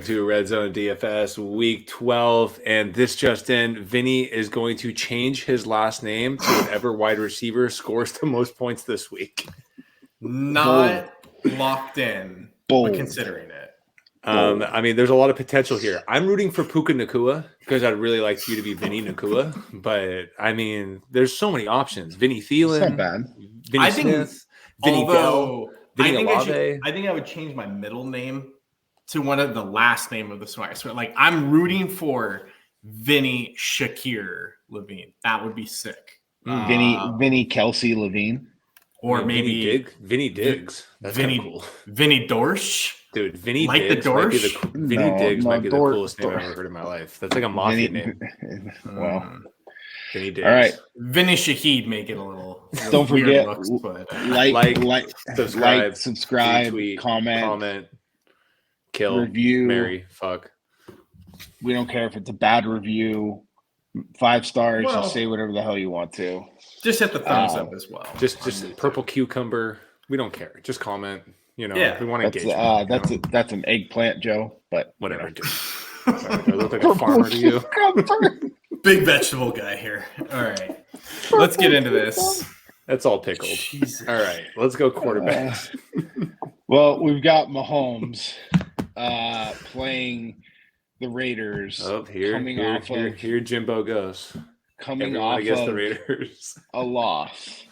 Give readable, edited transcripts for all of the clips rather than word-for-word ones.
Welcome to Red Zone DFS Week 12, and this just in, Vinny is going to change his last name to whatever wide receiver scores the most points this week. Not locked in, but considering it. I mean, there's a lot of potential here. I'm rooting for Puka Nacua because I'd really like you to be Vinny Nacua, but I mean, there's so many options. Vinny Thielen, it's not bad. Vinny Smith, Vinny Dell, Vinny Olave. I think I would change my middle name to one of the last name of the swag. So, like, I'm rooting for Vinny Shakir Levine. That would be sick. Vinny Kelsey Levine. Or maybe Vinny Diggs. That's Vinny cool. Vinny Dorsch. Dude, Vinny like Diggs the Dorsch? Vinny Diggs might be the coolest name I've ever heard in my life. That's like a mafia name. Well, Vinny Diggs. All right. Vinny Shahid make it a little don't forget looks, but, like, retweet, subscribe, comment, kill, review, marry, fuck. We don't care if it's a bad review. 5 stars, just say whatever the hell you want to. Just hit the thumbs up as well. Just purple cucumber. We don't care. Just comment. You know, we want to engage. That's an eggplant, Joe. But whatever. Dude. Sorry, do I look like a farmer to you? Big vegetable guy here. All right, let's get into this. That's all pickled. Jesus. All right, let's go quarterbacks. Well, we've got Mahomes playing the Raiders. Oh, here Jimbo goes. Coming Everyone off against of the Raiders. A loss.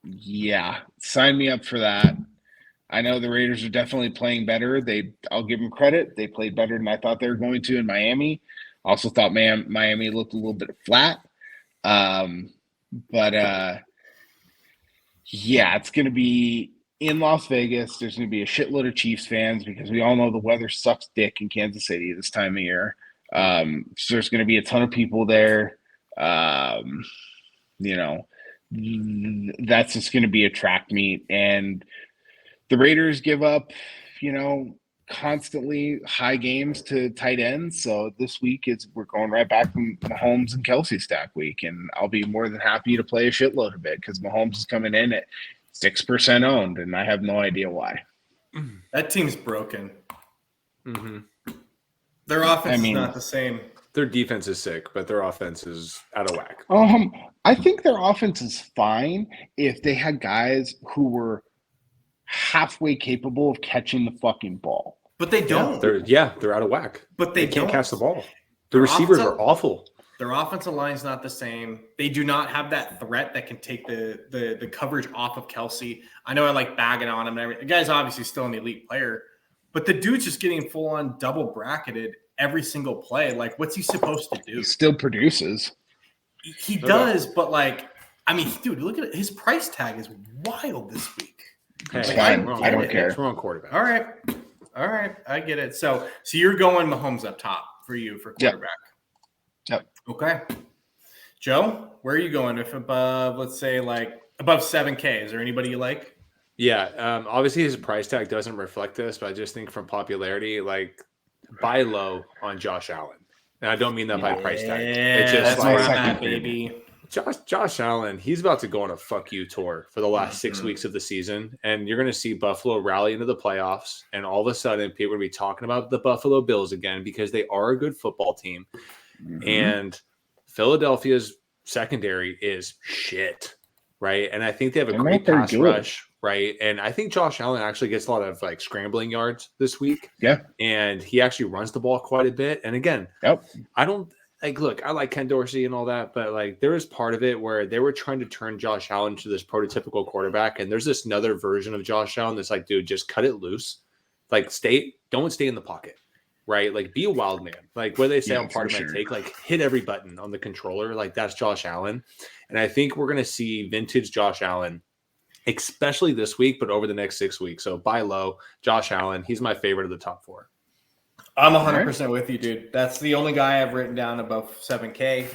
Yeah, sign me up for that. I know the Raiders are definitely playing better. I'll give them credit. They played better than I thought they were going to in Miami. Also thought Miami looked a little bit flat. But yeah, it's going to be in Las Vegas. There's going to be a shitload of Chiefs fans because we all know the weather sucks dick in Kansas City this time of year. So there's going to be a ton of people there. You know, that's just going to be a track meet. And the Raiders give up, constantly high games to tight ends. So this week we're going right back from Mahomes and Kelsey stack week. And I'll be more than happy to play a shitload of it because Mahomes is coming in at 6% owned, and I have no idea why. That team's broken. Mm-hmm. Their offense is not the same. Their defense is sick, but their offense is out of whack. I think their offense is fine if they had guys who were halfway capable of catching the fucking ball. But they don't. They're out of whack. But they can't don't catch the ball. The receivers are awful. Their offensive line's not the same. They do not have that threat that can take the coverage off of Kelsey. I know I like bagging on him and everything. The guy's obviously still an elite player, but the dude's just getting full on double bracketed every single play. Like, what's he supposed to do? He still produces. He does, but dude, look at it. His price tag is wild this week. It's fine. I don't care. It's wrong quarterback. All right. I get it. So you're going Mahomes up top for you for quarterback. Yep. Okay. Joe, where are you going? If above, let's say above 7K, is there anybody you like? Yeah. Obviously his price tag doesn't reflect this, but I just think from popularity, buy low on Josh Allen. And I don't mean that by price tag. It's just that's where I'm at, baby. Josh Allen, he's about to go on a fuck you tour for the last 6 weeks of the season. And you're going to see Buffalo rally into the playoffs. And all of a sudden, people are going to be talking about the Buffalo Bills again because they are a good football team. Mm-hmm. And Philadelphia's secondary is shit, right? And I think they have a great pass rush, right? And I think Josh Allen actually gets a lot of scrambling yards this week. Yeah. And he actually runs the ball quite a bit. And again, I don't – look, I like Ken Dorsey and all that, but there was part of it where they were trying to turn Josh Allen into this prototypical quarterback, and there's this another version of Josh Allen that's dude, just cut it loose. Don't stay in the pocket, right? Be a wild man. What they say on part of my take, hit every button on the controller. That's Josh Allen. And I think we're going to see vintage Josh Allen, especially this week, but over the next 6 weeks. So buy low, Josh Allen. He's my favorite of the top 4. I'm 100% with you, dude. That's the only guy I've written down above 7K.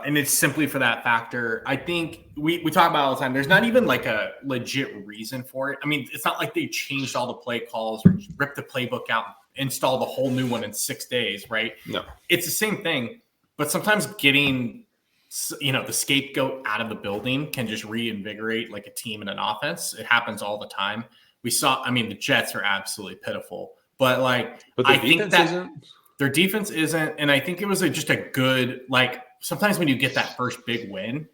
And it's simply for that factor. I think we talk about all the time. There's not even a legit reason for it. I mean, it's not like they changed all the play calls or ripped the playbook out, installed a whole new one in 6 days, right? No. It's the same thing. But sometimes getting, the scapegoat out of the building can just reinvigorate a team and an offense. It happens all the time. We saw, the Jets are absolutely pitiful. But like, but I think that their defense isn't, and I think it was just a good, like, sometimes when you get that first big win,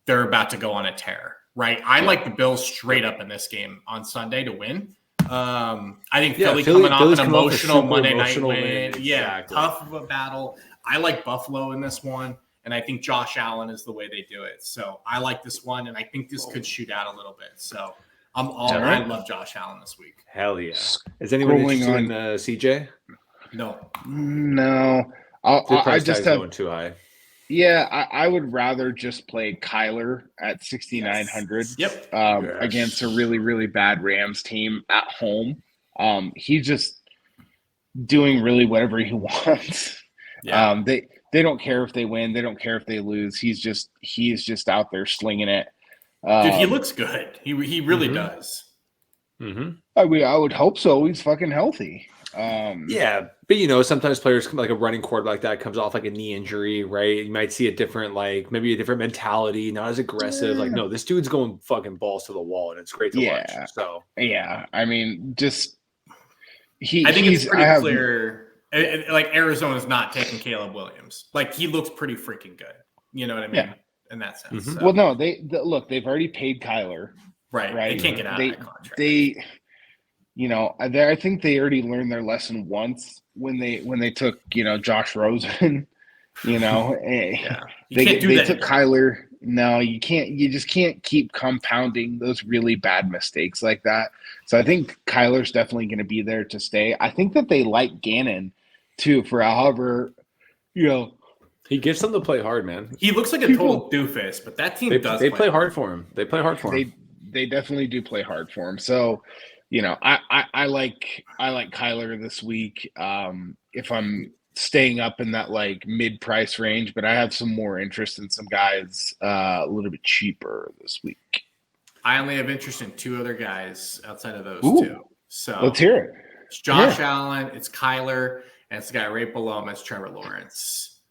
they're about to go on a tear, right? I like the Bills straight up in this game on Sunday to win. I think Philly coming off an emotional Monday night win. Yeah, tough of a battle. I like Buffalo in this one, and I think Josh Allen is the way they do it. So I like this one, and I think this could shoot out a little bit. So I'm all I love Josh Allen this week. Hell yeah. Is anyone interested in CJ? No. I just have going too high. Yeah, I would rather just play Kyler at 6,900 against a really, really bad Rams team at home. He's just doing really whatever he wants. Yeah. They don't care if they win. They don't care if they lose. He's just out there slinging it. Dude, he looks good. He really does. Mm-hmm. I would hope so. He's fucking healthy. Yeah, but sometimes players like a running quarterback like that comes off like a knee injury, right? You might see a different, like maybe a different mentality, not as aggressive. Like, no, this dude's going fucking balls to the wall, and it's great to watch. So I mean, just I think it's pretty clear. Like Arizona's not taking Caleb Williams. Like he looks pretty freaking good. You know what I mean? Yeah. In that sense. Mm-hmm. So. Well, no, they've already paid Kyler. Right. They can't get out of that contract. I think they already learned their lesson once when they took Josh Rosen. They took Kyler. No, you can't. You just can't keep compounding those really bad mistakes like that. So I think Kyler's definitely going to be there to stay. I think that they like Gannon too. For however, he gets them to play hard, man. He looks like a total doofus, but that team does. They play hard for him. They play hard for him. They definitely do play hard for him. So. I like Kyler this week. If I'm staying up in that like mid-price range, but I have some more interest in some guys a little bit cheaper this week. I only have interest in two other guys outside of those two. So let's hear it. It's Josh Allen, it's Kyler, and it's the guy right below him. It's Trevor Lawrence.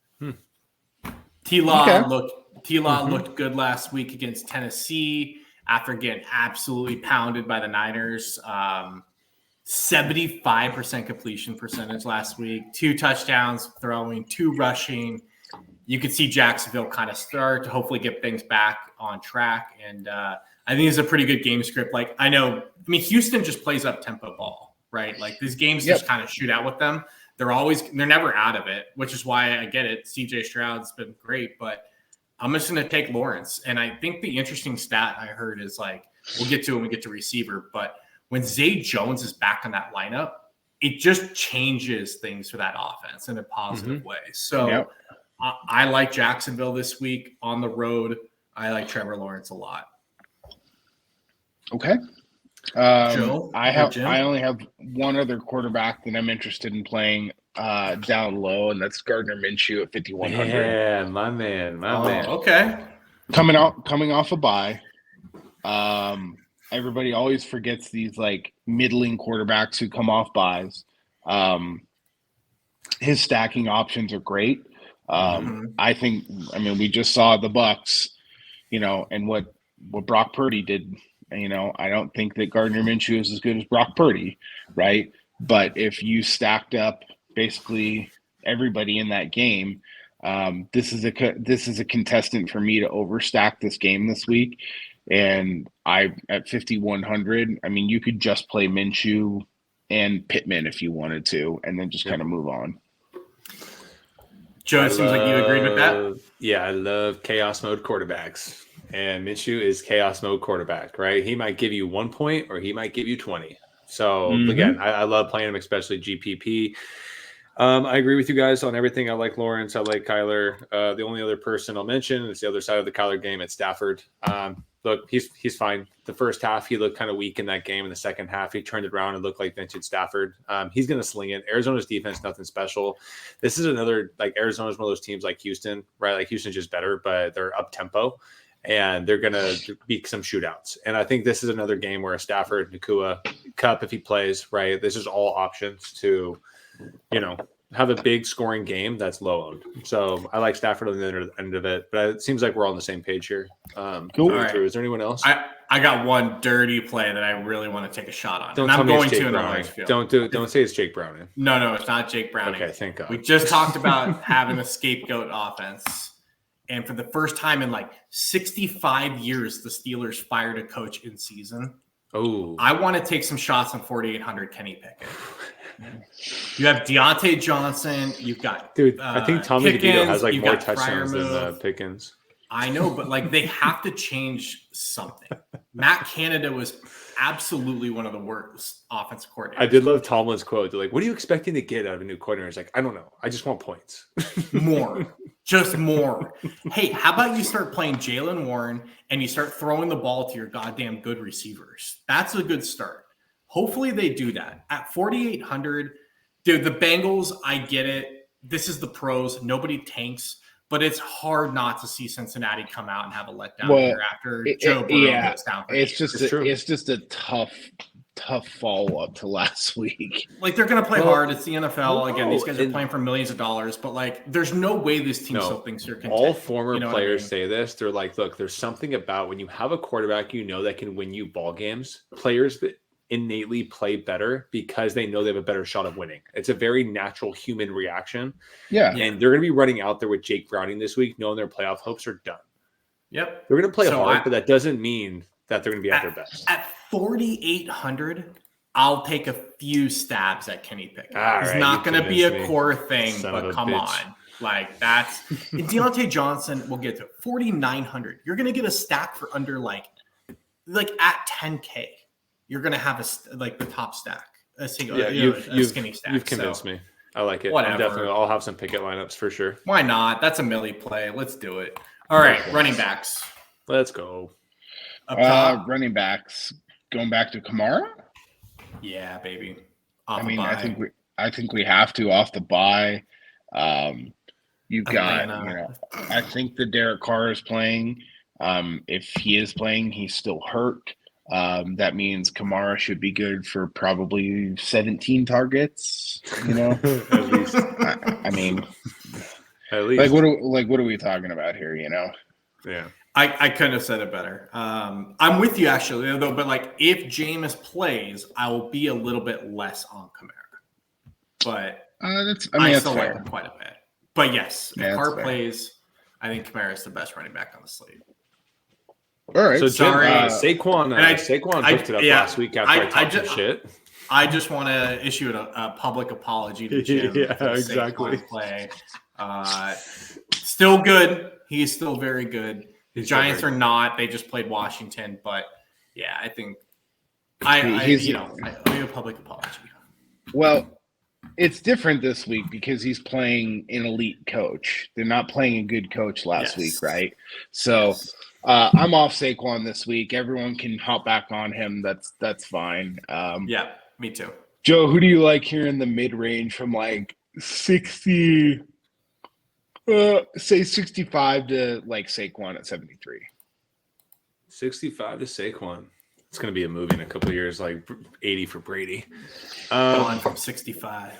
T-Law looked good last week against Tennessee. After getting absolutely pounded by the Niners, 75% completion percentage last week, 2 touchdowns throwing, 2 rushing. You could see Jacksonville kind of start to hopefully get things back on track. And I think it's a pretty good game script. Like Houston just plays up tempo ball, right? Like these games just kind of shoot out with them. They're never out of it, which is why I get it. CJ Stroud's been great, but I'm just going to take Lawrence. And I think the interesting stat I heard is like, we'll get to when we get to receiver, but when Zay Jones is back in that lineup, it just changes things for that offense in a positive way. So I like Jacksonville this week on the road. I like Trevor Lawrence a lot. Okay. Joe, I only have one other quarterback that I'm interested in playing down low, and that's Gardner Minshew at 5,100. Yeah, my man. Okay. Coming off a bye. Everybody always forgets these like middling quarterbacks who come off byes. His stacking options are great. I think. We just saw the Bucs, and what Brock Purdy did. I don't think that Gardner Minshew is as good as Brock Purdy, right? But if you stacked up basically everybody in that game, this is a contestant for me to overstack this game this week. And at 5,100, you could just play Minshew and Pittman if you wanted to, and then just kind of move on. Joe, it seems like you agreed with that. Yeah, I love chaos mode quarterbacks. And Minshew is chaos mode quarterback, right? He might give you 1 point or he might give you 20. So, again, I love playing him, especially GPP. I agree with you guys on everything. I like Lawrence. I like Kyler. The only other person I'll mention is the other side of the Kyler game. It's Stafford. Look, he's fine. The first half, he looked kind of weak in that game. In the second half, he turned it around and looked like vintage Stafford. He's going to sling it. Arizona's defense, nothing special. This is another, like Arizona's one of those teams like Houston, right? Like Houston's just better, but they're up tempo. And they're going to be some shootouts. And I think this is another game where Stafford, Nakua, Kupp, if he plays, right, this is all options to, have a big scoring game, that's low owned. So I like Stafford on the other end of it, but it seems like we're all on the same page here. Cool. All right. Is there anyone else? I got one dirty play that I really want to take a shot on. Don't and tell I'm me going it's Jake to in a Browning. large field. Don't say it's Jake Browning. No, it's not Jake Browning. Okay, thank God. We just talked about having a scapegoat offense. And for the first time in like 65 years, the Steelers fired a coach in season. Oh, I want to take some shots on 4,800 Kenny Pickett. You have Deontay Johnson. You've got I think Tommy DeVito has like more touchdowns than Pickens. I know, but like they have to change something. Matt Canada was absolutely one of the worst offensive coordinators. I did love Tomlin's quote. They're like, "What are you expecting to get out of a new coordinator?" He's like, "I don't know. I just want points." More. Just more. Hey, how about you start playing Jalen Warren and you start throwing the ball to your goddamn good receivers? That's a good start. Hopefully they do that. At 4,800, dude, the Bengals, I get it. This is the pros. Nobody tanks. But it's hard not to see Cincinnati come out and have a letdown here after Joe Burrow goes down. It's just a tough follow up to last week. Like they're going to play hard. It's the NFL. Again, these guys are playing for millions of dollars. But like, there's no way this team still thinks they're content. All former players say this. They're like, look, there's something about when you have a quarterback, that can win you ball games. Players that innately play better because they know they have a better shot of winning. It's a very natural human reaction. Yeah. And they're going to be running out there with Jake Browning this week, knowing their playoff hopes are done. Yep. They're going to play hard, but that doesn't mean that they're going to be at their best. At 4,800, I'll take a few stabs at Kenny Pickett. It's not going to be a core thing, but come on. Like that's Deontay Johnson will get to 4,900. You're going to get a stack for under like at 10K. You're going to have the top stack, a single, a skinny stack. You've convinced me. I like it. Whatever. I'll have some Pickett lineups for sure. Why not? That's a millie play. Let's do it. All right, running backs. Let's go. Running backs. Going back to Kamara. Yeah, baby. I think we have to off the bye. You've got, I think the Derek Carr is playing. If he is playing, he's still hurt. That means Kamara should be good for probably 17 targets. At least. I mean, at least. What are we talking about here? Yeah. I couldn't have said it better. I'm with you actually, though. But like, if Jameis plays, I will be a little bit less on Kamara. But I still like him quite a bit. But yes, if Carr plays, I think Kamara is the best running back on the slate. All right. So sorry, Saquon picked it up last week after I talked some shit. I just want to issue a public apology to Jim. Yeah, exactly. Play. Still good. He's still very good. The Giants are not. They just played Washington, but yeah, I think I owe a public apology. Well, it's different this week because he's playing an elite coach. They're not playing a good coach last week, right? So. I'm off Saquon this week. Everyone can hop back on him. That's fine. Yeah, me too. Joe, who do you like here in the mid-range from like 60, say 65 to like Saquon at 73? 65 to Saquon. It's going to be a movie in a couple of years, like 80 for Brady. Going from 65.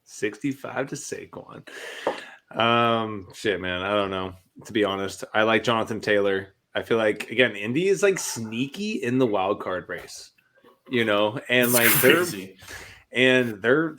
65 to Saquon. Shit, man. I don't know. To be honest, I like Jonathan Taylor. I feel like, again, Indy is like sneaky in the wild card race, and like they're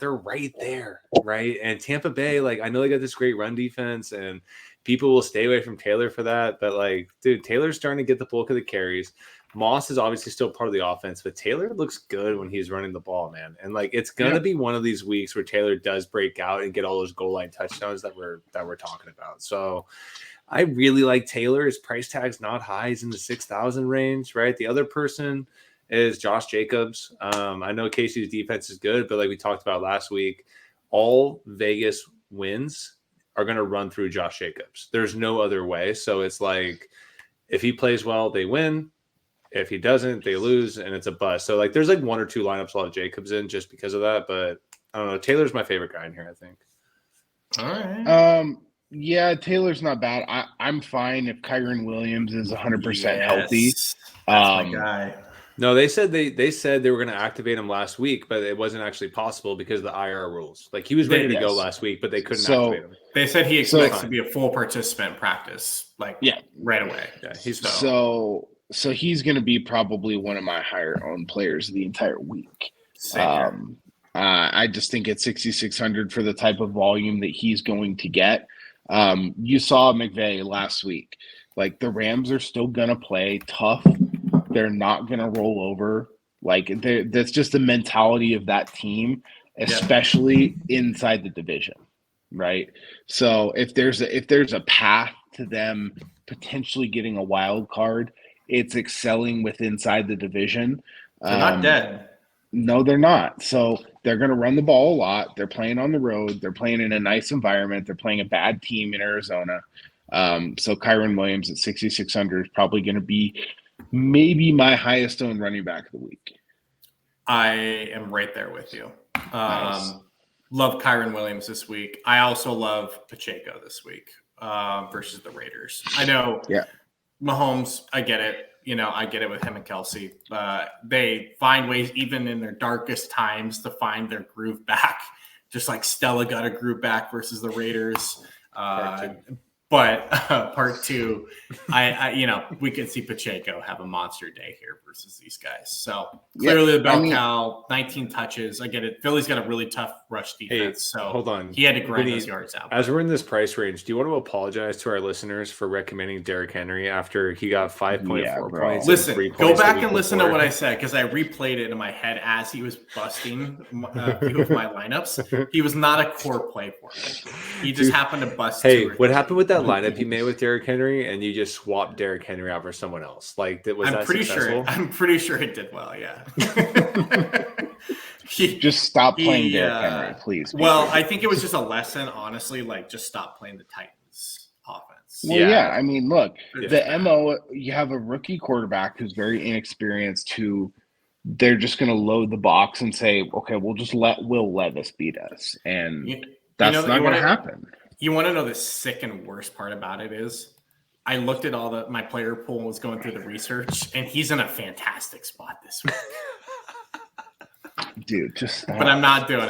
right there, right? And Tampa Bay, like I know they got this great run defense, and people will stay away from Taylor for that. But like, dude, Taylor's starting to get the bulk of the carries. Moss is obviously still part of the offense, but Taylor looks good when he's running the ball, man. And like, it's gonna be one of these weeks where Taylor does break out and get all those goal line touchdowns that we're talking about. So I really like Taylor. His price tag's not high. He's in the 6,000 range, right? The other person is Josh Jacobs. I know Casey's defense is good, but like we talked about last week, all Vegas wins are going to run through Josh Jacobs. There's no other way. So it's like, if he plays well, they win. If he doesn't, they lose, and it's a bust. So like, there's like one or two lineups I'll have Jacobs in just because of that. But I don't know. Taylor's my favorite guy in here, I think. All right. Yeah, Taylor's not bad. I'm fine if Kyren Williams is 100% healthy. That's my guy. No, they said they were going to activate him last week, but it wasn't actually possible because of the IR rules. Like he was ready to go last week, but they couldn't activate him. They said he expects to be a full participant in practice, right away. Yeah, he's so he's going to be probably one of my higher owned players the entire week. I just think at 6,600 for the type of volume that he's going to get. You saw McVay last week. Like the Rams are still going to play tough. They're not going to roll over. Like that's just the mentality of that team, especially inside the division, right? So if there's a path to them potentially getting a wild card, it's excelling with inside the division. They're not dead. No, they're not. So they're going to run the ball a lot. They're playing on the road. They're playing in a nice environment. They're playing a bad team in Arizona. So Kyren Williams at 6,600 is probably going to be maybe my highest owned running back of the week. I am right there with you. Nice. Love Kyren Williams this week. I also love Pacheco this week versus the Raiders. I know Mahomes, I get it. I get it with him and Kelsey. They find ways, even in their darkest times, to find their groove back. Just like Stella got a groove back versus the Raiders. But part two, we can see Pacheco have a monster day here versus these guys. So clearly the bell cow, 19 touches. I get it. Philly's got a really tough rush defense. So hold on. He had to grind those yards out. As we're in this price range, do you want to apologize to our listeners for recommending Derrick Henry after he got 5.4 points? Listen, go back and listen to what I said because I replayed it in my head as he was busting a few of my lineups. He was not a core play for me. He just happened to bust. What happened with that lineup you made with Derrick Henry, and you just swapped Derrick Henry out for someone else? Like, I'm pretty sure it did well. Yeah. Just stop playing Derrick Henry, please. Well, I think it was just a lesson, honestly. Like, just stop playing the Titans offense. Well, I mean, look, the MO. You have a rookie quarterback who's very inexperienced. Who they're just going to load the box and say, "Okay, we'll just let Will Levis beat us," and that's not going to happen. You want to know the sick and worst part about it is I looked at my player pool and was going through the research, and he's in a fantastic spot this week. Dude, just stop. But I'm not doing it.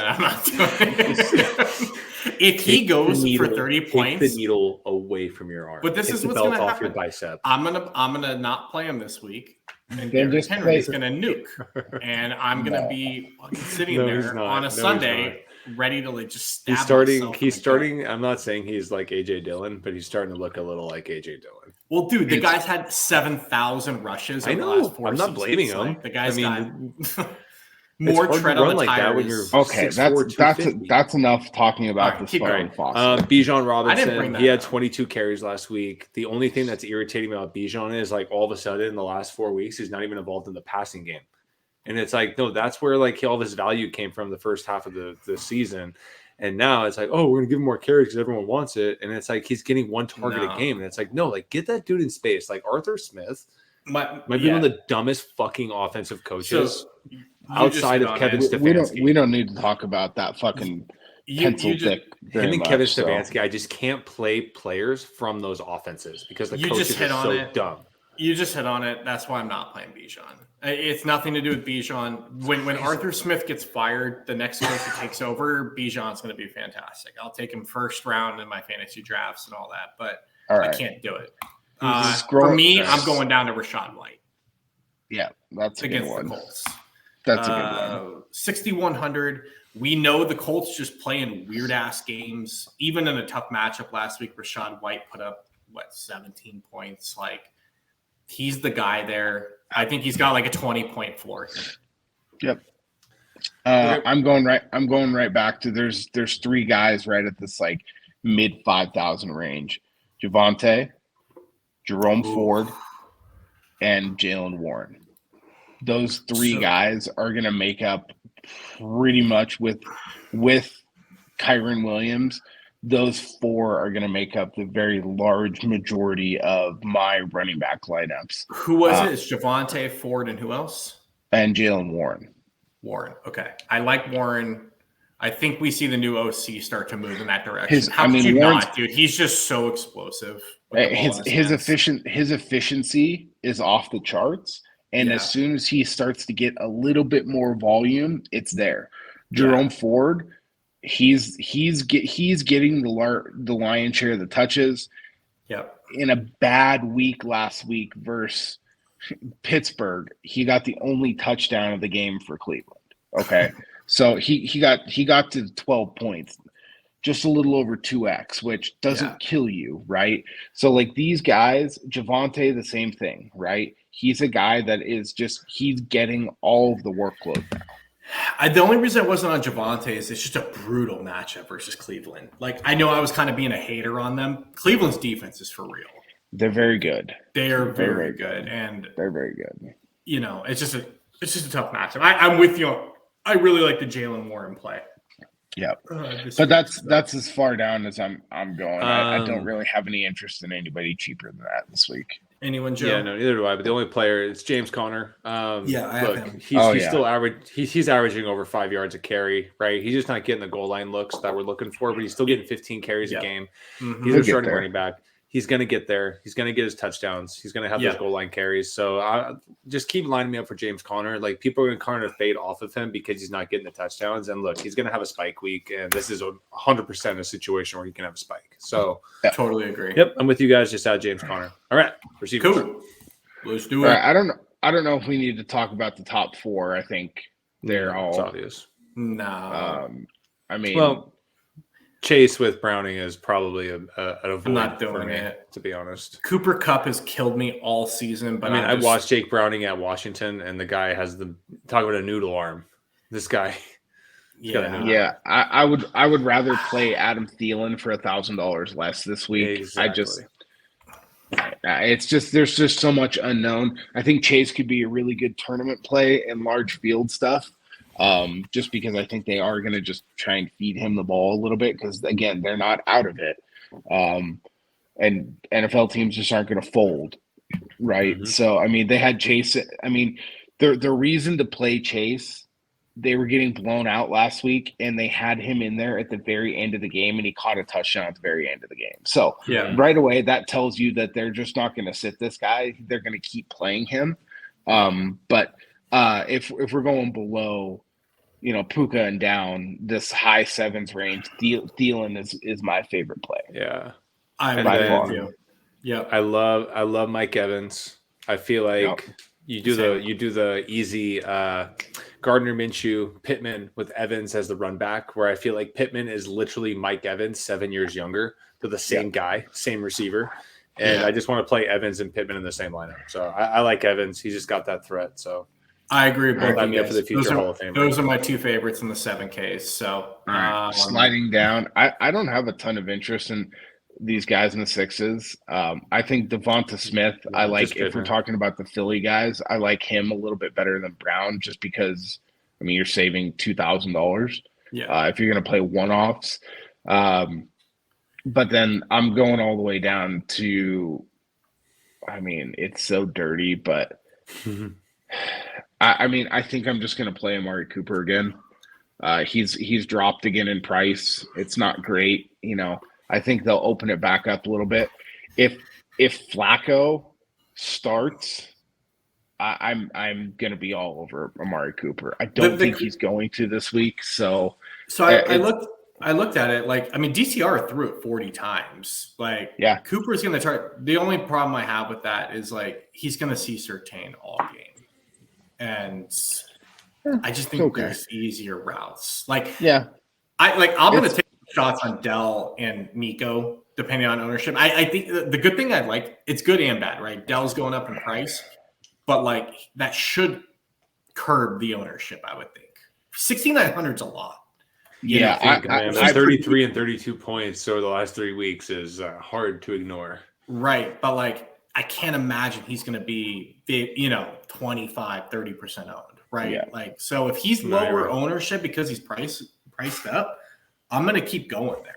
If he goes for 30 points, take the needle away from your arm. But this is what's going to happen. Your bicep. I'm gonna not play him this week, and Derrick Henry is going to nuke, and I'm going to be sitting there on a Sunday. Ready to just stab He's starting. I'm not saying he's like AJ Dillon, but he's starting to look a little like AJ Dillon. Well, dude, the guy's had 7,000 rushes. I know. The last 4 I'm not blaming him. Like, the guy's got more tread on the tires. When you're okay, that's enough talking about this fucking fossil. Bijan Robinson, he had 22 carries last week. The only thing that's irritating me about Bijan is like all of a sudden in the last 4 weeks, he's not even involved in the passing game. And it's like, no, that's where like all this value came from the first half of the season. And now it's like, oh, we're going to give him more carries because everyone wants it. And it's like he's getting one target a game. And it's like, no, like get that dude in space. Like Arthur Smith might be one of the dumbest fucking offensive coaches outside of Kevin Stefanski. We don't need to talk about that fucking pencil thick. Him and Kevin Stefanski, I just can't play players from those offenses because the coaches are so dumb. You just hit on it. That's why I'm not playing Bijan. It's nothing to do with Bijan. When Arthur Smith gets fired, the next coach who takes over, Bijan's going to be fantastic. I'll take him first round in my fantasy drafts and all that, but I can't do it. For me, I'm going down to Rachaad White. Yeah, that's against the Colts. That's a good one. 6,100. We know the Colts just play in weird ass games. Even in a tough matchup last week, Rachaad White put up 17 points. Like, he's the guy there. I think he's got like a 20-point floor. Yep. I'm going right back to there's 3 guys right at this like mid 5,000 range. Javonte, Jerome Ford, and Jalen Warren. Those 3 guys are going to make up pretty much with Kyren Williams. Those 4 are going to make up the very large majority of my running back lineups. Who was it? It's Javonte, Ford, and who else? And Jalen Warren. Okay. I like Warren. I think we see the new OC start to move in that direction. How could you not, dude? He's just so explosive. His efficiency is off the charts, And as soon as he starts to get a little bit more volume, it's there. Jerome Ford, he's getting the lion's share of the touches. Yep. In a bad week last week versus Pittsburgh, he got the only touchdown of the game for Cleveland. Okay. So he got to 12 points, just a little over 2x, which doesn't kill you, right? So like these guys, Javonte, the same thing, right? He's a guy that is he's getting all of the workload now. The only reason I wasn't on Javonte is it's just a brutal matchup versus Cleveland. Like, I know I was kind of being a hater on them. Cleveland's defense is for real. They're very good. They are very good. And they're very good. You know, it's just a tough matchup. I'm with you. I really like the Jalen Warren play. Yeah, but that's as far down as I'm going. I don't really have any interest in anybody cheaper than that this week. Anyone, Joe? Yeah, no, neither do I. But the only player is James Conner. I have him. He's still average. He's averaging over 5 yards a carry, right? He's just not getting the goal line looks that we're looking for, but he's still getting 15 carries a game. Mm-hmm. He's a starting running back. He's going to get there. He's going to get his touchdowns. He's going to have those goal line carries. So just keep lining me up for James Conner. Like, people are going to kind of fade off of him because he's not getting the touchdowns. And look, he's going to have a spike week. And this is 100% a situation where he can have a spike. So totally agree. Yep. I'm with you guys. Just add James Conner. All right. Receivers. Cool. Let's do it. Right, I don't know if we need to talk about the top four. I think they're all obvious. No. Chase with Browning is probably a I'm not doing it, to be honest. Cooper Kupp has killed me all season, but I watched Jake Browning at Washington, and the guy has talk about a noodle arm. This guy, I would rather play Adam Thielen for $1,000 less this week. Exactly. It's just there's just so much unknown. I think Chase could be a really good tournament play in large field stuff. Just because I think they are going to just try and feed him the ball a little bit because, again, they're not out of it. And NFL teams just aren't going to fold, right? Mm-hmm. So, they had Chase. The reason to play Chase, they were getting blown out last week, and they had him in there at the very end of the game, and he caught a touchdown at the very end of the game. So, right away, that tells you that they're just not going to sit this guy. They're going to keep playing him. But if we're going below – Puka and down this high sevens range, Thielen is my favorite play. Yeah, I love you. Yeah, I love Mike Evans. I feel like you do the easy Gardner Minshew Pittman with Evans as the run back, where I feel like Pittman is literally Mike Evans 7 years younger. They're the same guy, same receiver, and I just want to play Evans and Pittman in the same lineup. So I like Evans. He's just got that threat. So. I agree with both of you guys. For the future Hall of Fame. Those are my two favorites in the 7Ks. So sliding down, I don't have a ton of interest in these guys in the sixes. I think Devonta Smith, I like if we're talking about the Philly guys, I like him a little bit better than Brown just because you're saving $2,000 if you're going to play one-offs. But then I'm going all the way down to it's so dirty, but I think I'm just going to play Amari Cooper again. He's dropped again in price. It's not great. I think they'll open it back up a little bit. If Flacco starts, I'm going to be all over Amari Cooper. I don't think he's going to this week. So I looked at it DTR threw it 40 times. Cooper's going to try. The only problem I have with that is he's going to see Surtain all game. And I just think there's easier routes. I'm going to take shots on Dell and Nico, depending on ownership. I think the good thing it's good and bad, right? Dell's going up in price, but that should curb the ownership, I would think. 6,900 is a lot. Yeah, 33 and 32 points over the last 3 weeks is hard to ignore. Right, but I can't imagine he's going to be, 25, 30% owned, right? Yeah. So if he's lower ownership because he's priced up, I'm going to keep going there,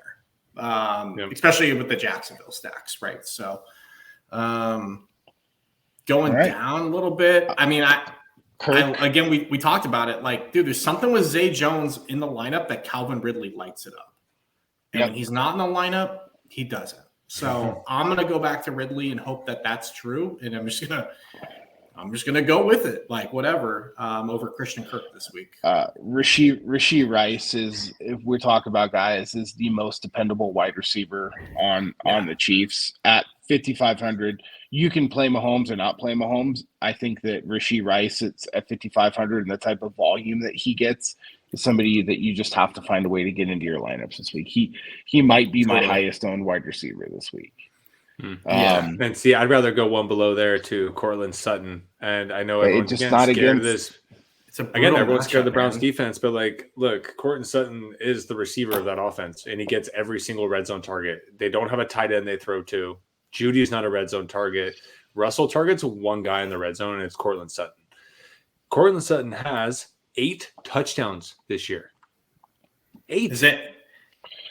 especially with the Jacksonville stacks, right? So going down a little bit. Again, we talked about it. Dude, there's something with Zay Jones in the lineup that Calvin Ridley lights it up. And when he's not in the lineup, he doesn't. So I'm going to go back to Ridley and hope that that's true. And I'm just going to I'm just gonna go with it, like whatever, over Christian Kirk this week. Rashee Rice is, if we're talking about guys, is the most dependable wide receiver on the Chiefs at 5,500. You can play Mahomes or not play Mahomes. I think that Rashee Rice, it's at 5,500, and the type of volume that he gets is somebody that you just have to find a way to get into your lineups this week. He might be my highest owned wide receiver this week. And see, I'd rather go one below there to Cortland Sutton, and I know everyone's just not scared of against. this. Again, everyone's scared of the Browns defense, but like, look, Cortland Sutton is the receiver of that offense, and he gets every single red zone target. They don't have a tight end they throw to. Judy's not a red zone target. Russell targets one guy in the red zone, and it's Cortland Sutton. Cortland Sutton has 8 touchdowns this year. 8. Is it?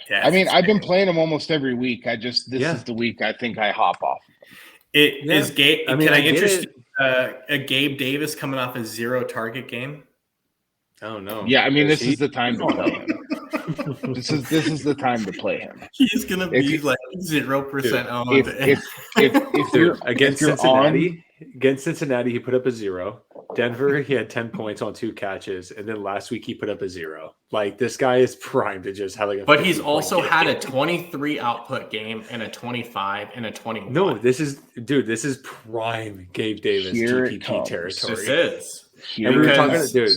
Yeah, I mean, I've been playing him almost every week. This is the week I think I hop off. Is Gabe? Can I interest a Gabe Davis coming off a 0 target game? Oh no. Yeah, I mean, this is the time to play him. This is the time to play him. He's gonna be like 0% owned. If you're against Cincinnati. Against Cincinnati, he put up a 0. Denver, he had 10 points on 2 catches, and then last week he put up a 0. Like, this guy is primed to just have like a. But he's also had a 23 output game and a 25 and a 21. No, this is prime Gabe Davis GPP territory. This is. And we were talking, dude.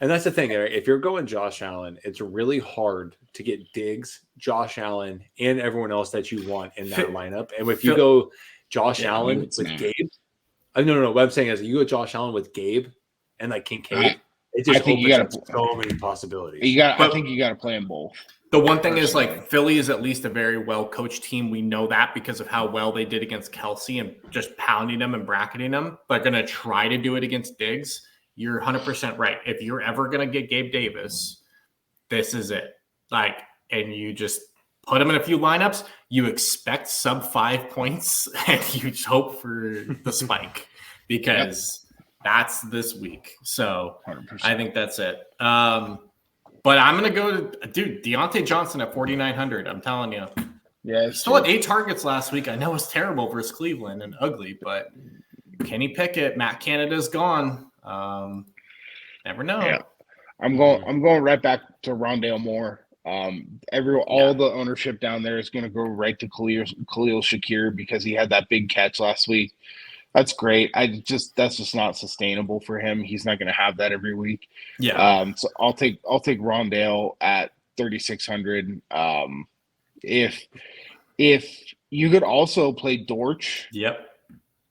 And that's the thing, Eric. If you're going Josh Allen, it's really hard to get Diggs, Josh Allen, and everyone else that you want in that lineup. And if you go Josh Allen with Gabe. No. What I'm saying is, you go Josh Allen with Gabe and like Kincaid. It just opens up so many possibilities. I think you got to play them both. The one thing is, like, Philly is at least a very well coached team. We know that because of how well they did against Kelsey and just pounding them and bracketing them. They're going to try to do it against Diggs. You're 100% right. If you're ever going to get Gabe Davis, this is it. Like, and you just put him in a few lineups, you expect sub 5 points, and you hope for the spike because that's this week. So 100%. I think that's it. But I'm going to go to, Deontay Johnson at 4,900. I'm telling you. Yeah. Still had 8 targets last week. I know it's terrible versus Cleveland and ugly, but Kenny Pickett, Matt Canada's gone. Never know. Yeah. I'm going right back to Rondale Moore. All the ownership down there is going to go right to Khalil Shakir because he had that big catch last week. That's great. That's just not sustainable for him. He's not going to have that every week. Yeah. So I'll take Rondale at 3,600. If you could also play Dortch. Yep.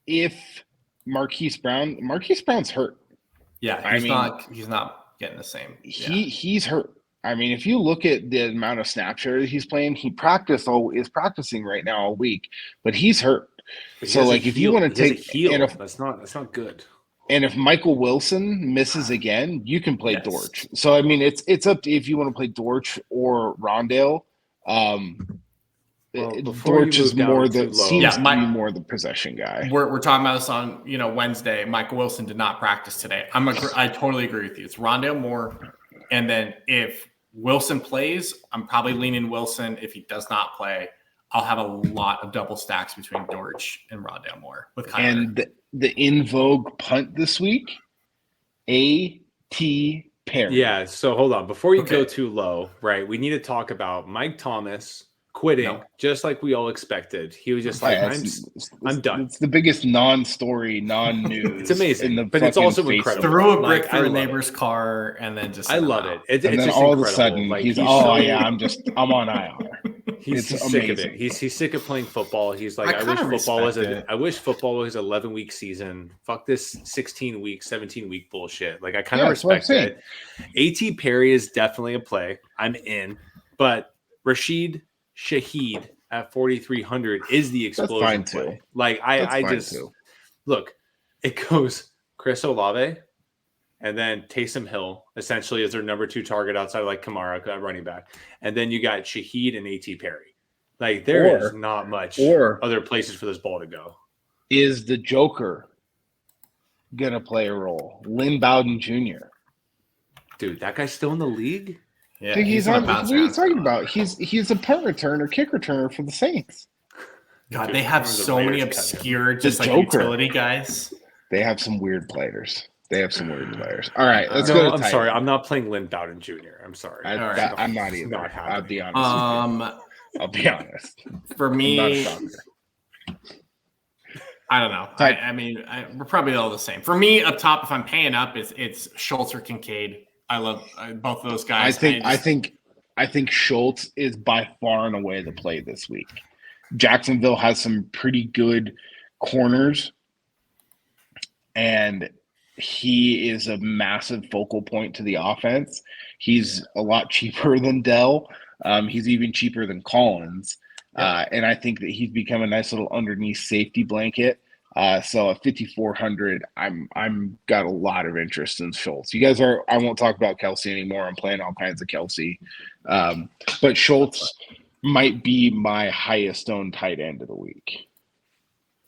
If Marquise Brown's hurt. Yeah, he's not getting the same. He's hurt. I mean, if you look at the amount of snap share that he's playing, is practicing right now all week, but he's hurt. So, like, if you want to take that's not good. And if Michael Wilson misses again, you can play Dortch. So, I mean, it's up to if you want to play Dortch or Rondale. Dortch is more seems to be more the possession guy. We're talking about this on Wednesday. Michael Wilson did not practice today. I totally agree with you. It's Rondale Moore, and then if Wilson plays, I'm probably leaning Wilson. If he does not play, I'll have a lot of double stacks between Dortch and Rondale Moore with Kyler. And the in vogue punt this week, A.T. Perry. Yeah. So hold on, before you go too low, right? We need to talk about Mike Thomas quitting, just like we all expected. He was just like, I'm done. It's the biggest non-story, non-news. It's amazing, but it's also incredible. Threw a brick through a neighbor's car and then just. I love it. It's and then just all incredible. of a sudden, like, I'm on IR. He's sick of it. He's sick of playing football. He's like, I wish football was 11-week season. Fuck this 16-week, 17-week bullshit. Like, I kind of respect it. A.T. Perry is definitely a play. I'm in, but Rashid Shaheed at 4,300 is the explosion play. Like, look, it goes Chris Olave and then Taysom Hill essentially as their number 2 target outside of like Kamara running back, and then you got Shaheed and A.T. Perry. Like, there is not much other places for this ball to go. Is the Joker gonna play a role? Lynn Bowden Jr. Dude, that guy's still in the league. Yeah, he's on. What are you talking about? He's a punt returner, kick returner for the Saints. God, they have so many obscure, just like Joker. Utility guys. They have some weird players. All right, let's go to I'm sorry. I'm not playing Lynn Bowden Jr. I'm sorry. I'm not either. Not I'll be honest. I'll be honest. For me, I don't know. I mean, we're probably all the same. For me, up top, if I'm paying up, it's Schultz or Kincaid. I love both of those guys. I think Schultz is by far and away the play this week. Jacksonville has some pretty good corners, and he is a massive focal point to the offense. He's a lot cheaper than Dell. He's even cheaper than Collins. And I think that he's become a nice little underneath safety blanket. So at 5,400, I'm got a lot of interest in Schultz. You guys are. I won't talk about Kelsey anymore. I'm playing all kinds of Kelsey, but Schultz might be my highest owned tight end of the week.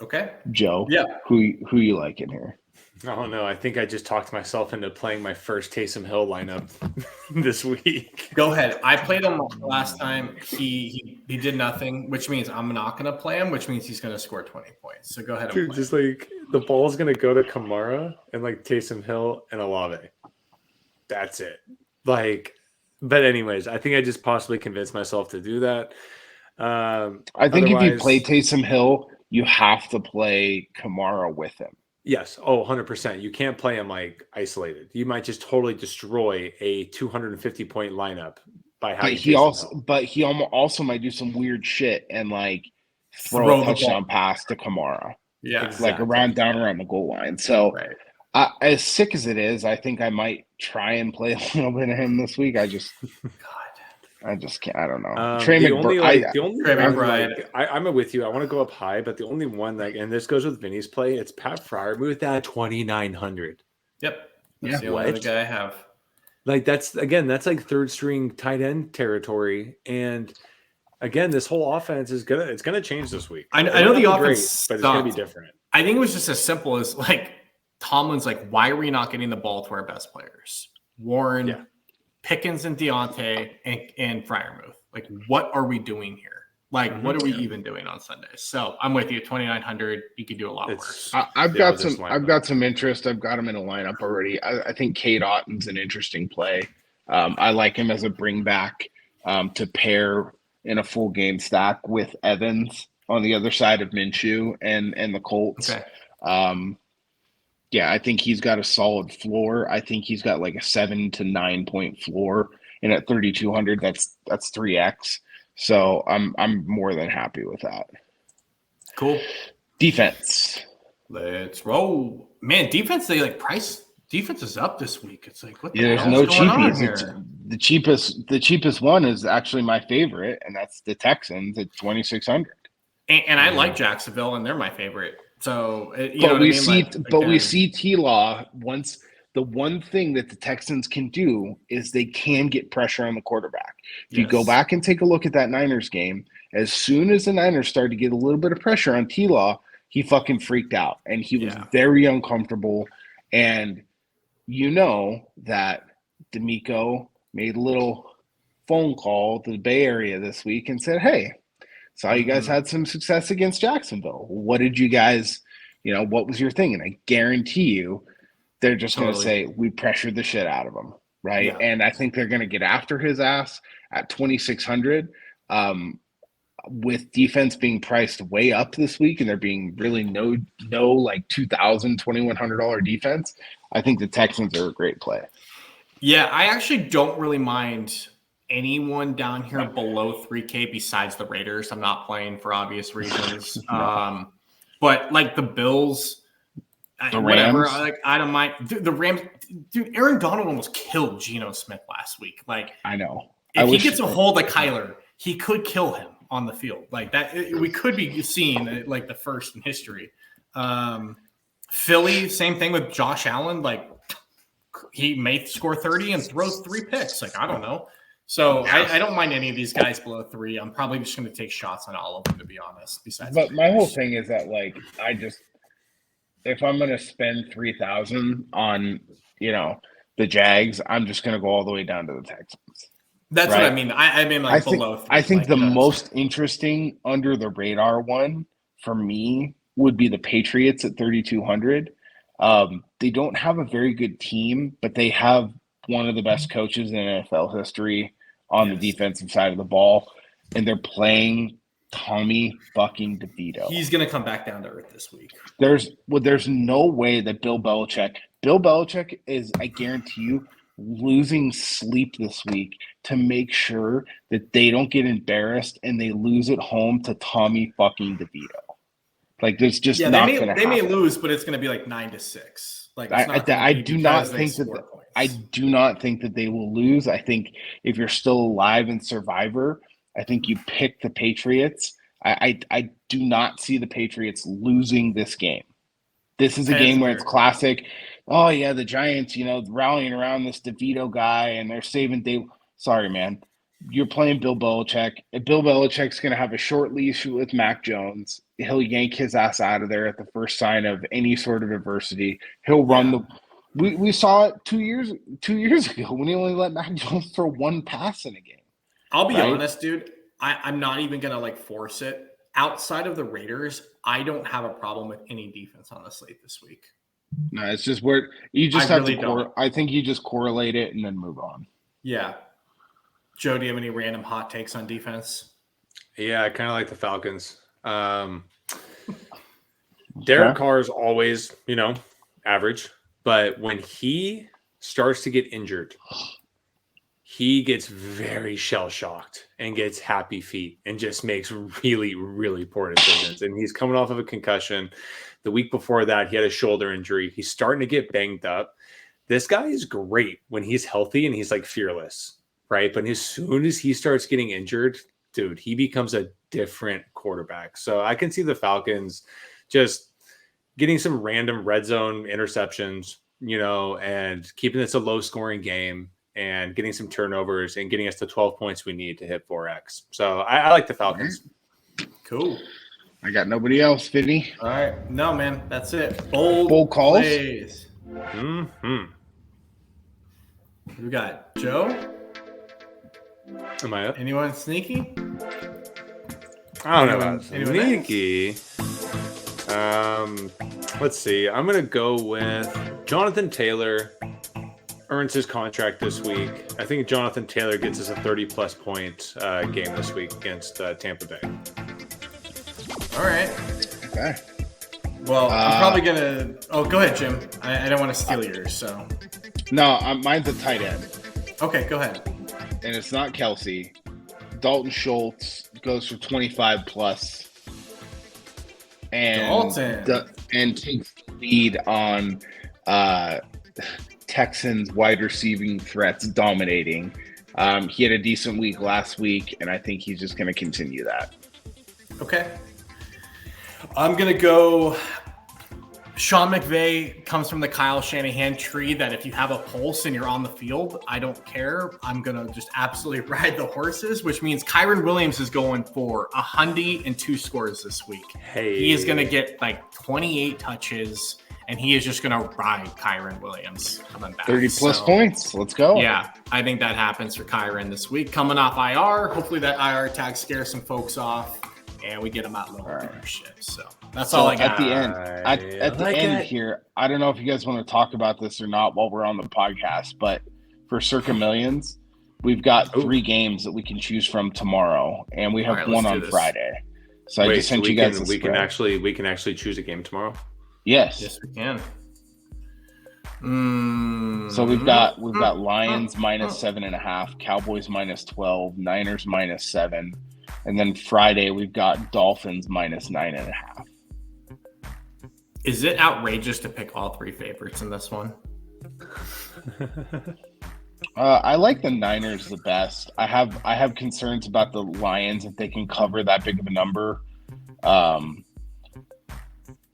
Okay, Joe. Yeah. Who you like in here? I don't know. I think I just talked myself into playing my first Taysom Hill lineup this week. Go ahead. I played him last time. He did nothing, which means I'm not going to play him, which means he's going to score 20 points. So go ahead and play. Just like the ball's going to go to Kamara and like Taysom Hill and Olave. That's it. Like, but anyways, I think I just possibly convinced myself to do that. I think if you play Taysom Hill, you have to play Kamara with him. Yes. Oh, 100%. You can't play him like isolated. You might just totally destroy a 250-point lineup by how he also might do some weird shit and like throw a touchdown pass to Kamara. Yeah. Exactly. Like down around the goal line. So as sick as it is, I think I might try and play a little bit of him this week. I just can't. I don't know. Trey McBride. I'm with you. I want to go up high, but the only one and this goes with Vinny's play, it's Pat Freiermuth at 2,900. Yep. That's the only other guy I have. Like that's like third string tight end territory. And again, this whole offense it's gonna change this week. I know the offense, but it's gonna be different. I think it was just as simple as like Tomlin's like, why are we not getting the ball to our best players? Warren, Pickens and Deontay and Freiermuth. Like, what are we doing here? Like, what are we even doing on Sundays? So I'm with you. 2,900. You could do a lot worse. I've got some interest. I've got him in a lineup already. I think Cade Otton's an interesting play. I like him as a bring back to pair in a full game stack with Evans on the other side of Minshew and the Colts. Okay. I think he's got a solid floor. I think he's got like a 7 to 9 point floor, and at 3,200, that's 3x. So I'm more than happy with that. Cool. Defense. Let's roll, man. Defense. Defense is up this week. It's like, what the there's no cheapies. The cheapest one is actually my favorite, and that's the Texans at 2,600. And I like Jacksonville, and they're my favorite. So, we see T-Law once. The one thing that the Texans can do is they can get pressure on the quarterback. If you go back and take a look at that Niners game, as soon as the Niners started to get a little bit of pressure on T-Law, he fucking freaked out, and he was very uncomfortable. And you know that D'Amico made a little phone call to the Bay Area this week and said, hey, saw you guys had some success against Jacksonville. What did you guys, what was your thing? And I guarantee you they're just going to say, we pressured the shit out of him, right? Yeah. And I think they're going to get after his ass at 2,600 with defense being priced way up this week and there being really no like $2,000, $2,100 defense. I think the Texans are a great play. Yeah, I actually don't really mind anyone down here below 3K besides the Raiders. I'm not playing for obvious reasons. But like the Bills, the Rams, I don't mind. The Rams, dude, Aaron Donald almost killed Geno Smith last week. Like, I know. If he gets a hold of Kyler, he could kill him on the field. Like that, we could be seeing like the first in history. Philly, same thing with Josh Allen. Like he may score 30 and throw 3 picks. Like, I don't know. So I don't mind any of these guys below 3. I'm probably just going to take shots on all of them, to be honest. But my whole thing is that, like, if I'm going to spend $3,000 on, the Jags, I'm just going to go all the way down to the Texans. That's right? What I mean. I mean, like below 3. I think the most interesting under the radar one for me would be the Patriots at 3,200. They don't have a very good team, but they have one of the best coaches in NFL history on the defensive side of the ball, and they're playing Tommy fucking DeVito. He's going to come back down to earth this week. There's no way that Bill Belichick is, I guarantee you, losing sleep this week to make sure that they don't get embarrassed and they lose at home to Tommy fucking DeVito. Like, there's just not going to happen. They may lose, but it's going to be like 9-6. Like, I do not think that they will lose. I think if you're still alive in Survivor, I think you pick the Patriots. I do not see the Patriots losing this game. This is a game where it's classic. Oh yeah, the Giants, rallying around this DeVito guy and they're saving Dave. Sorry, man. You're playing Bill Belichick. If Bill Belichick's going to have a short leash with Mac Jones, he'll yank his ass out of there at the first sign of any sort of adversity. He'll run we saw it 2 years ago when he only let Mac Jones throw one pass in a game. I'll be honest, dude. I'm not even going to force it. Outside of the Raiders, I don't have a problem with any defense on the slate this week. No, it's just where you just have to. I think you just correlate it and then move on. Yeah. Joe, do you have any random hot takes on defense? Yeah, I kind of like the Falcons. Derek Carr is always, average. But when he starts to get injured, he gets very shell-shocked and gets happy feet and just makes really, really poor decisions. And he's coming off of a concussion. The week before that, he had a shoulder injury. He's starting to get banged up. This guy is great when he's healthy and he's fearless, right? But as soon as he starts getting injured, dude, he becomes a different quarterback. So I can see the Falcons just getting some random red zone interceptions, and keeping this a low-scoring game, and getting some turnovers and getting us the 12 points we need to hit 4X. So I like the Falcons. Right. Cool. I got nobody else, Vinny. All right. No, man. That's it. Bold calls. Plays. Mm-hmm. We got Joe. Am I up? Anyone sneaky? I don't know about sneaky. Let's see. I'm going to go with Jonathan Taylor. Earns his contract this week. I think Jonathan Taylor gets us a 30-plus point game this week against Tampa Bay. All right. Okay. Well, I'm probably going to – go ahead, Jim. I don't want to steal yours, so. No, mine's a tight end. Okay, go ahead. And it's not Kelsey. Dalton Schultz goes for 25-plus. And takes the lead on Texans wide receiving threats dominating. He had a decent week last week, and I think he's just going to continue that. Okay. I'm going to go Sean McVay comes from the Kyle Shanahan tree that if you have a pulse and you're on the field, I don't care. I'm going to just absolutely ride the horses, which means Kyren Williams is going for 102 scores this week. Hey. He is going to get 28 touches. And he is just going to ride Kyren Williams coming back. 30-plus points. Let's go. Yeah, I think that happens for Kyren this week. Coming off IR. Hopefully that IR tag scares some folks off, and we them at low ownership. So that's all I got. At the end, at the end here, I don't know if you guys want to talk about this or not while we're on the podcast, but for Circa Millions, we've got 3 games that we can choose from tomorrow, and we have one on Friday. So I just sent you guys we can actually choose a game tomorrow. Yes, we can. So we've got Lions minus 7.5, Cowboys minus 12, Niners minus 7, and then Friday we've got Dolphins minus 9.5. Is it outrageous to pick all 3 favorites in this one? I like the Niners the best. I have concerns about the Lions if they can cover that big of a number.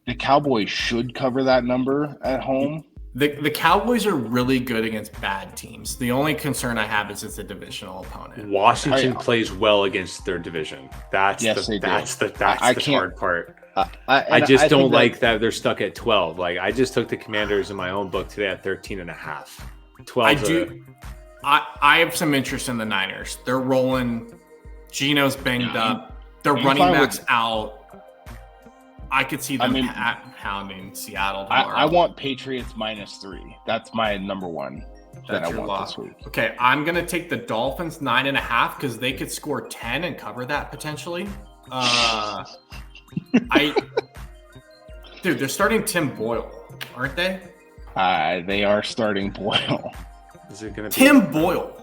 The Cowboys should cover that number at home. The Cowboys are really good against bad teams. The only concern I have is it's a divisional opponent. Washington plays well against their division. That's the hard part. I just don't like that they're stuck at 12. I just took the Commanders in my own book today at 13.5. 12. I have some interest in the Niners. They're rolling. Geno's banged up. Their running backs out. I could see them pounding Seattle tomorrow. I want Patriots -3. That's my number one that I want this week. Okay, I'm going to take the Dolphins 9.5 because they could score 10 and cover that potentially. Dude, they're starting Tim Boyle, aren't they? They are starting Boyle. Is it going to be Tim Boyle?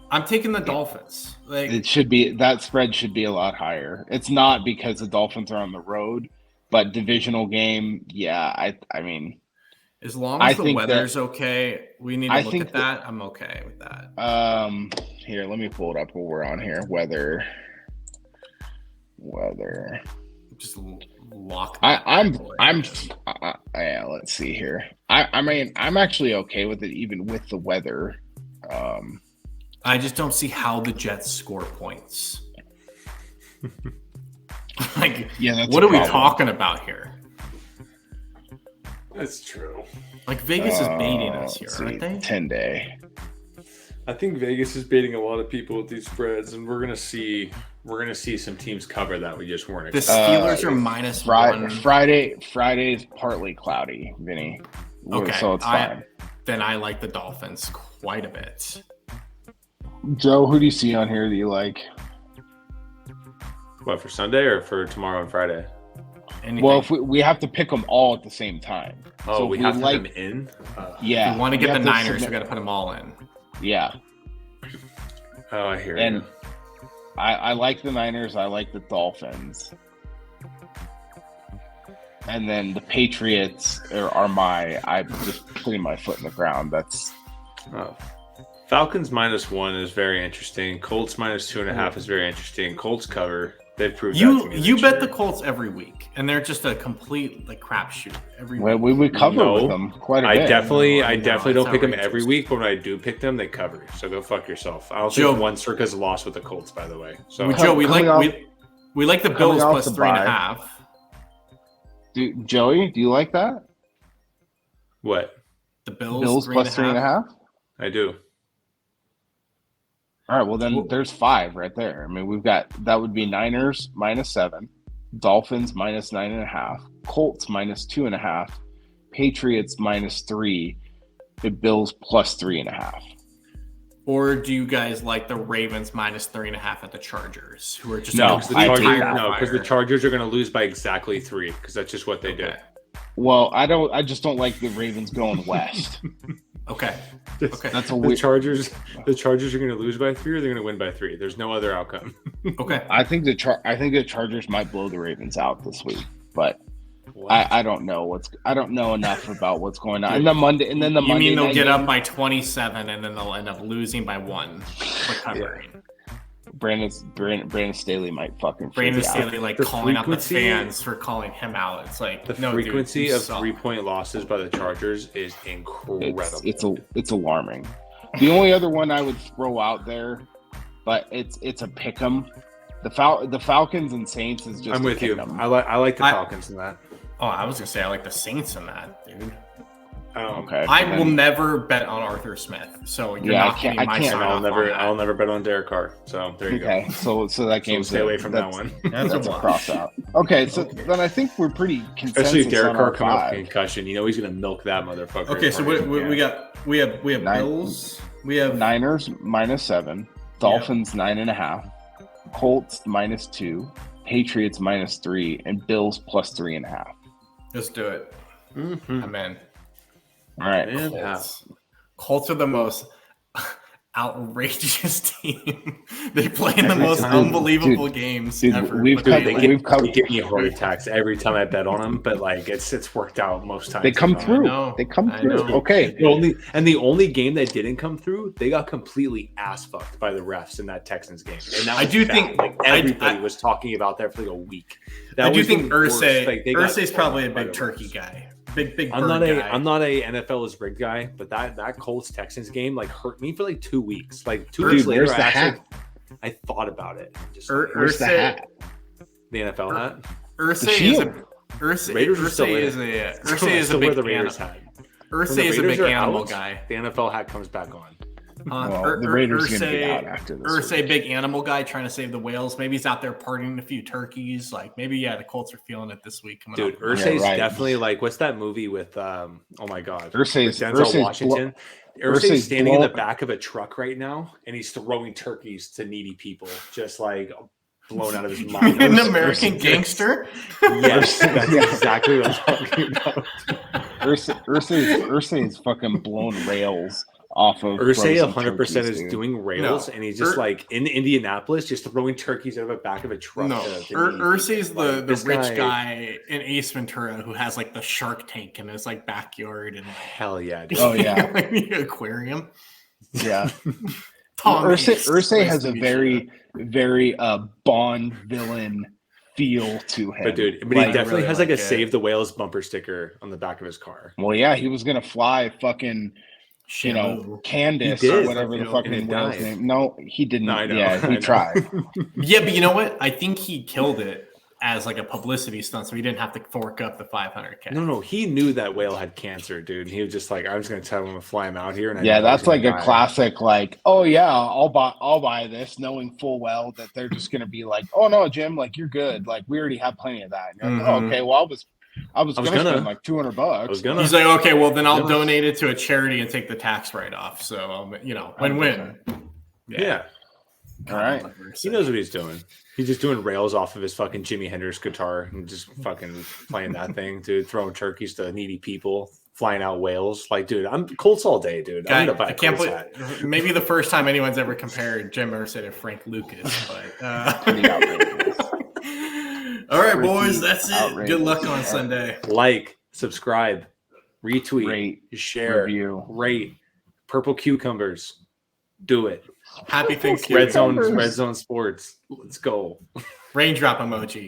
I'm taking the Dolphins. It should be, that spread should be a lot higher. It's not because the Dolphins are on the road, but divisional game, yeah. I mean, as long as the weather's okay, we need to look at that. I'm okay with that. Here, let me pull it up while we're on here. Weather. Just lock. Yeah. Let's see here. I mean, I'm actually okay with it, even with the weather. I just don't see how the Jets score points. What are we talking about here? That's true. Like Vegas is baiting us here, aren't they? 10-day. I think Vegas is baiting a lot of people with these spreads, and we're gonna see some teams cover that we just weren't. The Steelers are -1. Friday is partly cloudy, Vinny. Okay, so it's fine. Then I like the Dolphins quite a bit. Joe, who do you see on here that you like? What, for Sunday or for tomorrow and Friday? Anything. Well, if we have to pick them all at the same time. Oh, so we have to put them in? Yeah. If we want to get the Niners, we got to put them all in. Yeah. Oh, I hear you. And I like the Niners. I like the Dolphins. And then the Patriots I'm just putting my foot in the ground. That's... Falcons -1 is very interesting. Colts -2.5 is very interesting. Colts cover. They've proved you bet the Colts every week, and they're just a complete crapshoot every week. We cover with them quite a bit. I definitely don't pick them every week, but when I do pick them, they cover. So go fuck yourself. I also think one Circa's lost with the Colts, by the way. So Joe, we like the Bills plus 3.5. Joey, do you like that? What? The Bills plus 3.5? I do. All right, well then there's 5 right there. I mean, that would be Niners -7, Dolphins -9.5, Colts -2.5, Patriots -3, the Bills plus 3.5. Or do you guys like the Ravens -3.5 at the Chargers, who are just because the Chargers are going to lose by exactly 3 because that's just what they do. Well, I just don't like the Ravens going west. Okay. That's the Chargers. The Chargers are going to lose by 3, or they're going to win by 3. There's no other outcome. Okay. I think the Chargers might blow the Ravens out this week, but I don't know I don't know enough about what's going on. You mean they'll get up by 27 and then they'll end up losing by 1 recovering. Yeah. Brandon Staley might fucking Brandon Staley calling out the fans for calling him out. It's like the frequency of 3-point losses by the Chargers is incredible. It's alarming. The only other one I would throw out there, but it's a pick 'em. The Falcons and Saints is just. I'm with you. I like the Falcons in that. Oh, I was gonna say I like the Saints in that, dude. Okay. I will never bet on Arthur Smith. So you're not getting my sign off on that. I'll never bet on Derek Carr. So there you go. Okay. So that game. Stay away from that one. That's a cross out. Okay. So then I think we're pretty consensus. Especially if Derek Carr coming off concussion, he's gonna milk that motherfucker. Okay. So we have Bills. We have Niners -7, Dolphins 9.5, Colts -2, Patriots -3, and Bills plus 3.5. Let's do it. Mm-hmm. I'm in. All right. Colts are the most outrageous team. They play in the most unbelievable games ever. They give me heart attacks every time I bet on them, but it's worked out most times. They come through. Okay. The only game that didn't come through, they got completely ass fucked by the refs in that Texans game. And that everybody was talking about that for a week. I do think Irsay's probably a big turkey guy. Big I'm not a NFL is rigged guy, but that Colts Texans game hurt me for 2 weeks. 2 weeks later, I thought about it. Where's the hat? The NFL hat. Irsay is a big animal guy. The NFL hat comes back on. The Raiders are going to get out after this. Irsay, big animal guy trying to save the whales. Maybe he's out there partying a few turkeys. Like maybe, the Colts are feeling it this week. Dude, Irsay's definitely like, what's that movie with, oh my God, Irsay's Washington? Irsay's standing in the back of a truck right now, and he's throwing turkeys to needy people, just like blown out of his mind. An American gangster? Yes, that's exactly what I'm talking about. Irsay's fucking blown rails off of Irsay 100% is doing rails, and he's just like in Indianapolis, just throwing turkeys out of the back of a truck. No, Irsay's the rich guy in Ace Ventura who has like the shark tank in his like backyard and hell yeah, dude. Oh yeah, like the aquarium. Yeah, Irsay has a very Bond villain feel to him. But he definitely really has like a Save the Whales bumper sticker on the back of his car. Well, yeah, he was gonna fly fucking. Candace or whatever the fucking whale's name. No, he didn't. He tried. Yeah, but you know what? I think he killed it as like a publicity stunt, so he didn't have to fork up the $500K. No, he knew that whale had cancer, dude. He was just like, I'm just gonna tell him to fly him out here. And that's like a classic. Like, oh yeah, I'll buy this, knowing full well that they're just gonna be like, oh no, Jim, like you're good. Like we already have plenty of that. And you're like, oh, okay, well I was gonna spend like $200. He's like, okay, well then I'll donate it to a charity and take the tax write-off. So win-win. Yeah. All right. He knows what he's doing. He's just doing rails off of his fucking Jimi Hendrix guitar and just fucking playing that thing, dude. Throwing turkeys to needy people, flying out whales. Like, dude, I'm Colts all day, dude. I can't believe. Maybe the first time anyone's ever compared Jim Irsay to Frank Lucas, but. Pretty outrageous. All right, boys, that's it. Good luck on Sunday. Like, subscribe, retweet, rate, share, review, rate. Purple cucumbers. Do it. Happy Thanksgiving. Red Zone Sports. Let's go. Raindrop emoji.